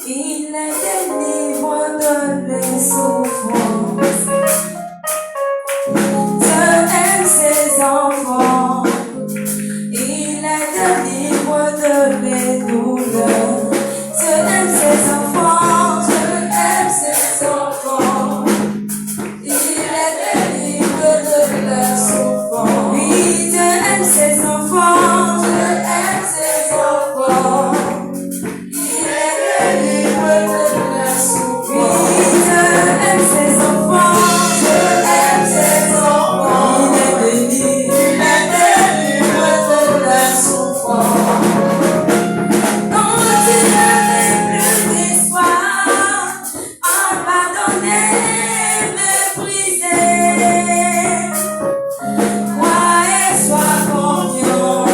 Il les délivre de les souffrances. Dieu aime ses enfants. Il les délivre de les douleurs. Dieu aime ses enfants. Dieu aime ses enfants. Il les délivre de leurs souffrances. Oui, Dieu aime ses enfants. Dieu aime ses enfants. Il les délivre de leurs souffrances. Oui, Dieu aime ses enfants. Dieu aime ses enfants. Il les délivre de leurs souffrances. Quand tu n'avais plus d'espoir, abandonné, méprisé, crois et sois confiant.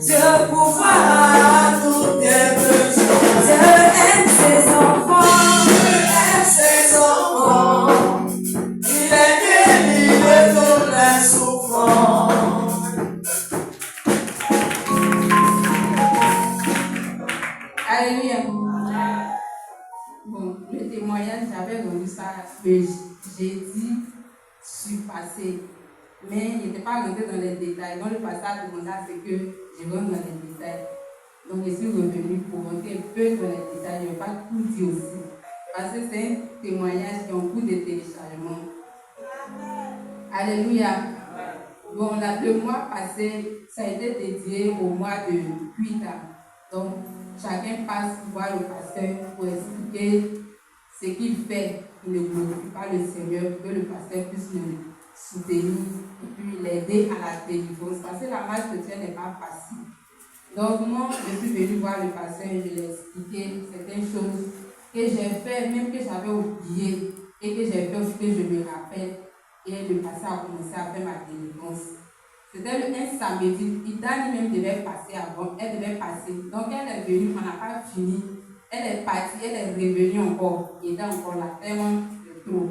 Dieu pourvoira tous tes besoins. Dieu aime ses enfants. Dieu aime ses enfants. Il les délivre de leurs souffrances. Alléluia. Bon, le témoignage, j'avais rendu ça le jeudi passé. Mais il n'était pas rentré dans les détails. Donc, le passage demandait à ce que je rentre dans les détails. Donc, je suis revenue pour rentrer un peu dans les détails. Je ne vais pas tout dire aussi. Parce que c'est un témoignage qui est en cours de téléchargement. Alléluia. Bon, le mois passé, ça a été dédié au mois de 8 ans. Donc, chacun passe voir le pasteur pour expliquer ce qu'il fait. Il ne glorifie pas le Seigneur, que le pasteur puisse le soutenir et puis l'aider à la délivrance. Parce que la marche chrétienne n'est pas facile. Donc, moi, je suis venue voir le pasteur et je lui ai expliqué certaines choses que j'ai fait, même que j'avais oublié, et que j'ai fait aussi que je me rappelle. Et le pasteur a commencé à faire ma délivrance. C'était un samedi. Idani même devait passer avant. Elle devait passer. Donc elle est venue, on n'a pas fini. Elle est partie, elle est revenue encore. Il était encore là, tellement de trop.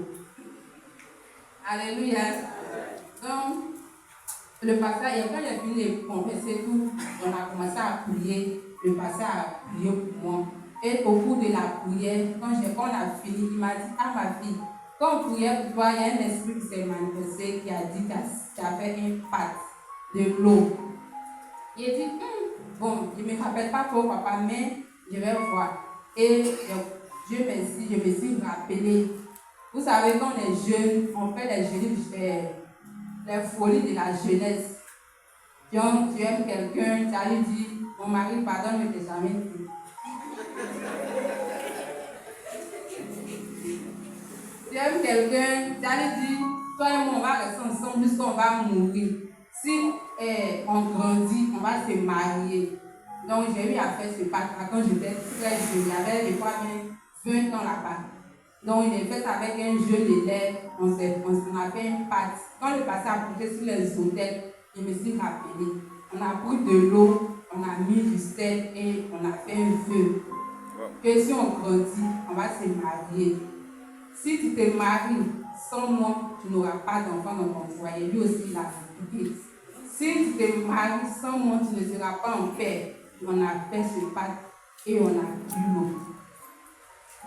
Alléluia. Donc, le pasteur, et quand il a fini de confesser tout, on a commencé à prier. Le pasteur a prié pour moi. Et au cours de la prière, quand on a fini, il m'a dit, ah ma fille, quand on priait pour toi, il y a un esprit qui s'est manifesté, qui a dit que tu as fait un pacte de l'eau. Il a dit, bon, je ne me rappelle pas trop, papa, mais je vais voir. Et Dieu merci, je me suis rappelé. Vous savez, quand on est jeune, on fait les folies de la jeunesse. Donc, tu aimes quelqu'un, tu as lui dit, mon mari, pardonne, mais tu n'es jamais dit. Tu aimes quelqu'un, tu as lui dit, toi et moi, on va rester ensemble jusqu'on va mourir. Si on grandit, on va se marier. Donc, j'ai eu à faire ce pacte quand j'étais très jeune. J'avais, je crois, 20 ans là-bas. Donc, il a fait ça avec un jeune élève. On a fait un pacte. Quand le pasteur a prêché sur les hôtels, je me suis rappelé. On a pris de l'eau, on a mis du sel et on a fait un feu. Que si on grandit, on va se marier. Si tu te maries sans moi, tu n'auras pas d'enfant dans ton foyer. Lui aussi, il a fait. Si tu te maries sans moi, tu ne seras pas en paix. On a fait ce pacte et on a bu l'eau.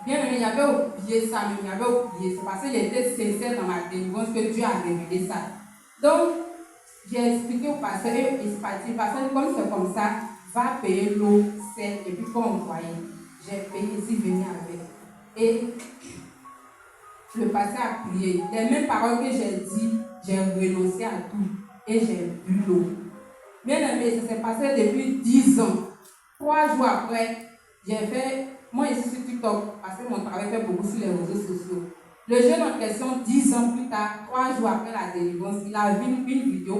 Bien aimé, j'avais oublié ça, mais j'avais oublié ça parce que j'étais sincère dans ma délivrance que Dieu a révélé ça. Donc, j'ai expliqué au pasteur et il se parti. Le pasteur, comme c'est comme ça, va payer l'eau, sel et puis quand on voyait, j'ai payé ici, venir avec. Et le pasteur a prié. Les mêmes paroles que j'ai dit, j'ai renoncé à tout et j'ai bu l'eau. Bien aimé, ça s'est passé depuis 10 ans. 3 jours après, j'ai fait, moi je suis sur TikTok parce que mon travail fait beaucoup sur les réseaux sociaux. Le jeune en question, 10 ans plus tard, 3 jours après la délivrance, il a vu une vidéo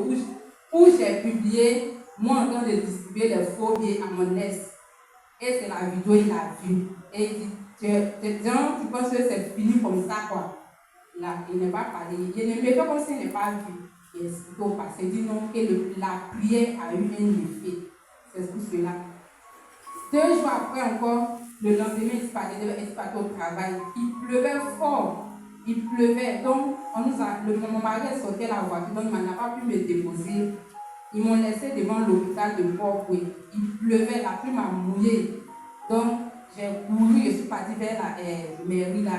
où j'ai publié, moi en train de distribuer les faux billets à mon ex. Et c'est la vidéo, il a vu. Et il dit, tu penses que c'est fini comme ça, quoi. Là, il n'est pas parlé. Il ne me fait comme s'il n'est pas vu. Il explique au passé, il dit non, que la prière a eu un effet. C'est pour cela. 2 jours après encore, le lendemain, il devait être parti au travail. Il pleuvait fort. Il pleuvait. Donc, mon mari est sorti à la voiture, donc il n'a pas pu me déposer. Ils m'ont laissé devant l'hôpital de Port-Boué. Il pleuvait, la pluie m'a mouillé. Donc, j'ai couru, je suis partie vers la mairie là.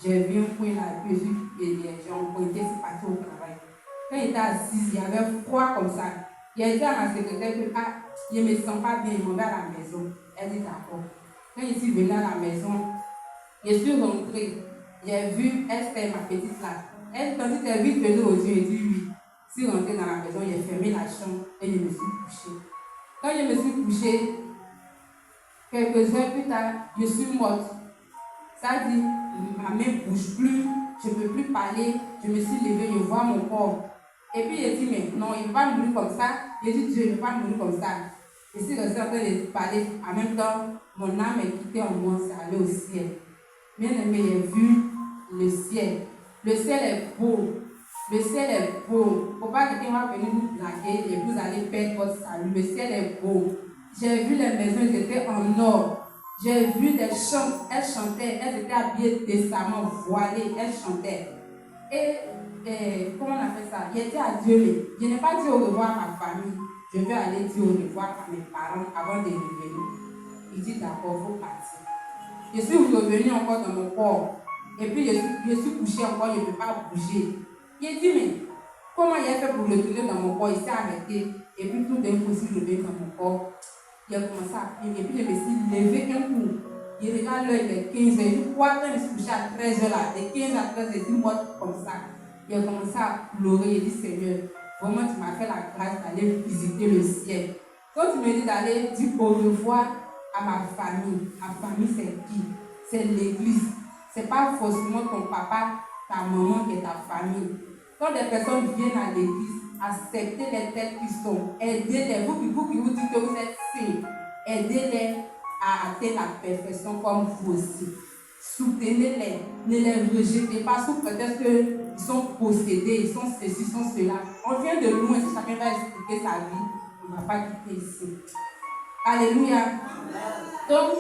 J'ai vu un point là, puis j'ai emprunté, c'est parti au travail. Quand j'étais assise, il y avait froid comme ça. J'ai dit à ma secrétaire que je ne me sens pas bien, je m'en vais à la maison. Elle dit d'accord. Quand je suis venue à la maison, je suis rentrée. J'ai vu Esther, ma petite là. Elle, quand tu t'es vite venue aux yeux, j'ai dit oui. Je suis rentrée dans la maison, j'ai fermé la chambre et je me suis couchée. Quand je me suis couchée, quelques heures plus tard, je suis morte. Ça dit, ma main ne bouge plus, je ne peux plus parler. Je me suis levée, je vois mon corps. Et puis j'ai dit, mais non, il ne va pas mourir comme ça. J'ai dit, Dieu, il ne va pas mourir comme ça. Je suis restée en train de parler. En même temps, mon âme est quittée en moi, c'est allé au ciel. Bien aimé, j'ai vu le ciel. Le ciel est beau. Le ciel est beau. Il ne faut pas que quelqu'un va venir nous draguer et vous allez perdre votre salut. Le ciel est beau. J'ai vu les maisons, elles étaient en or. J'ai vu des chants, elles chantaient, elles étaient habillées décemment, voilées, elles chantaient. Et comment on appelle ça? J'ai dit à Dieu, mais je n'ai pas dit au revoir à ma famille. Je vais aller dire au revoir à mes parents avant de revenir. Il dit d'accord, il faut partir. Je suis revenue encore dans mon corps. Et puis je suis couchée encore, je ne peux pas bouger. J'ai dit, mais comment il a fait pour retourner dans mon corps? Il s'est arrêté. Et puis tout d'un coup, je suis revenue dans mon corps. J'ai commencé à prier. Et puis je me suis levée un coup. Je regarde l'heure, il est 15 h. Je crois que je me suis couchée à 13 h là. De 15 à 13 h, je suis morte comme ça. J'ai commencé à pleurer. J'ai dit, Seigneur, vraiment tu m'as fait la grâce d'aller visiter le ciel. Quand tu me dis d'aller dire au revoir à ma famille c'est qui? C'est l'église. Ce n'est pas forcément ton papa, ta maman qui est ta famille. Quand des personnes viennent à l'église, acceptez les têtes qui sont, aidez-les. Vous qui vous dites que vous êtes saints, aidez-les à atteindre la perfection comme vous aussi. Soutenez-les, ne les rejetez pas sous prétexte qu'ils sont possédés, ils sont ceci, ils sont cela. On vient de loin, si chacun va expliquer sa vie, on ne va pas quitter ici. Alléluia. Donc,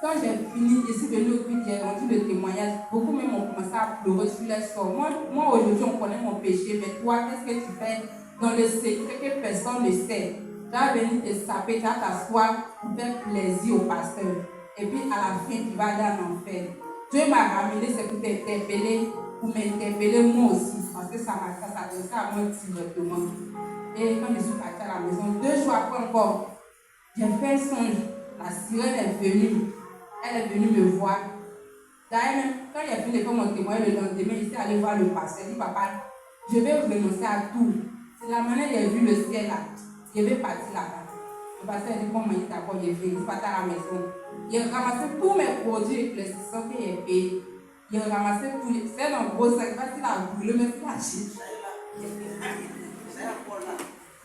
quand j'ai fini, je suis venue au but, j'ai rendu le témoignage. Beaucoup même ont commencé à pleurer sur les sorts. Moi aujourd'hui, on connaît mon péché, mais toi, qu'est-ce que tu fais dans le secret que personne ne sait? Tu vas venir te saper, tu vas t'asseoir pour faire plaisir au pasteur. Et puis à la fin, tu vas aller en enfer. Dieu m'a ramené, c'est pour t'interpeller, pour m'interpeller moi aussi, parce que ça s'adressait à moi directement. Et quand je suis partie à la maison, 2 jours après encore, j'ai fait un songe. La sirène est venue. Elle est venue me voir. D'ailleurs, même quand il a fini de faire mon témoignage le lendemain, il s'est allé voir le pasteur. Il dit, papa, je vais renoncer à tout. C'est la manière dont j'ai vu le ciel là. Je vais partir là-bas. Le pasteur dit, comment il est d'accord, je vais partir à la maison. Il a ramassé tous mes produits éclaircissants que j'ai payés. Il a ramassé tous les. C'est un gros sac, pas qu'il a brûlé, mais c'est lâché.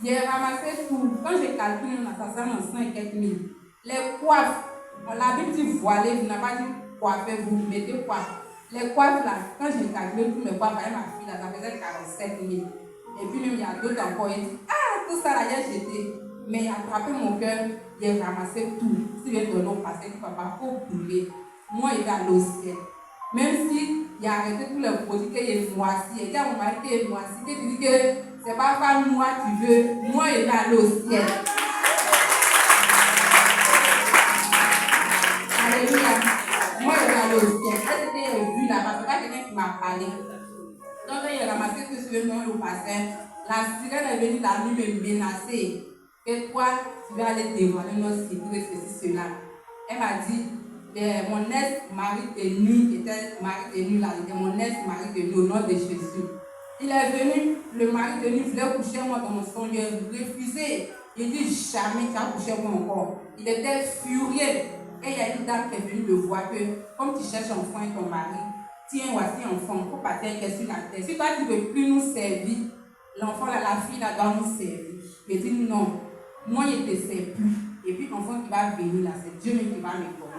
J'ai ramassé tout. Quand j'ai calculé, ça sert en 5 et quelques mille. Les coiffes, on l'habite dit voilé, vous n'avez pas dit coiffé, vous mettez coiffe. Les coiffes là, quand j'ai calculé tous mes coiffes avec ma fille là, ça faisait 47 000. Et puis même il y a d'autres encore, il dit, tout ça là, j'ai jeté. Mais il a attrapé mon cœur, il a ramassé tout. Si je donne au passé, il papa, faut brûler. Moi, il va aller au ciel. Même si il a arrêté tous les produits qu'il est moisi, il dit à mon mari qu'il est moisi, il dit que c'est pas moi tu veux, moi il va aller au ciel. Alléluia. Moi il va aller au ciel. Elle était vue là-bas, c'est pas quelqu'un qui m'a parlé. Donc quand il a ramassé tout ce que je passais, la sirène est venue la nuit me menacer. Que toi, tu vas aller dévoiler notre secret, ceci, cela. Elle m'a dit, mon ex-mari tenu, était mari tenu là, était mon ex-mari tenu au nom de Jésus. Il est venu, le mari tenu voulait coucher moi dans mon son, il a refusé. Il dit jamais tu vas coucher moi encore. Il était furieux. Et il y a une dame qui est venue me voir que, comme tu cherches enfant et ton mari, tiens, voici enfant, il faut partir avec sur la terre. Si toi tu ne veux plus nous servir, l'enfant, la fille là doit nous servir. Je dis non, moi je ne te sers plus. Et puis l'enfant qui va venir là, c'est Dieu même qui va me donner.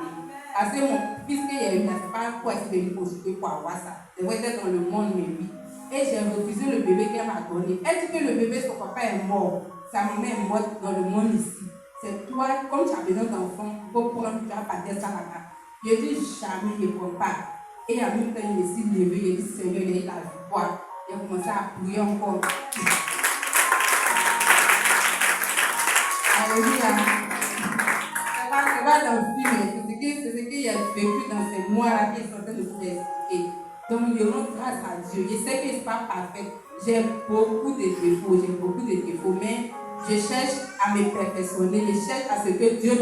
Parce que mon fils qu'il y a eu là, c'est pas pour essayer de me consulter pour avoir ça. C'est vrai d'être dans le monde, mais oui. Et j'ai refusé le bébé qu'elle m'a donné. Elle dit que le bébé, son papa est mort. Sa maman est morte dans le monde ici. C'est toi, comme tu as besoin d'enfants, il faut prendre, tu vas partir ça là-bas. Je dis jamais, je ne prends pas. Et en même temps, il me suis levé, il dit Seigneur, il a victoire. J'ai commencé à prier encore. Alléluia. C'est pas regarde un film, c'est ce qu'il a vécu dans ces mois-là qui est en train de vous expliquer. Donc, je rends grâce à Dieu. Je sais que je ne suis pas parfaite. J'ai beaucoup de défauts, mais je cherche à me perfectionner. Je cherche à ce que Dieu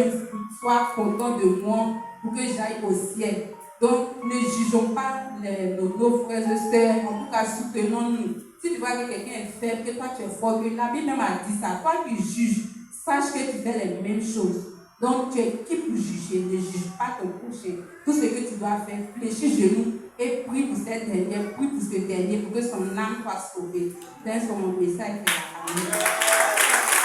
soit content de moi pour que j'aille au ciel. Donc, ne jugeons pas nos frères et sœurs, en tout cas, soutenons-nous. Si tu vois que quelqu'un est faible, que toi tu es fort, que la Bible même a dit ça, toi qui juges, sache que tu fais les mêmes choses. Donc, tu es qui pour juger? Ne juge pas ton prochain. Tout ce que tu dois faire, fléchis genoux et prie pour cette dernière, prie pour ce dernier, pour que son âme soit sauvée. C'est mon message. Amen.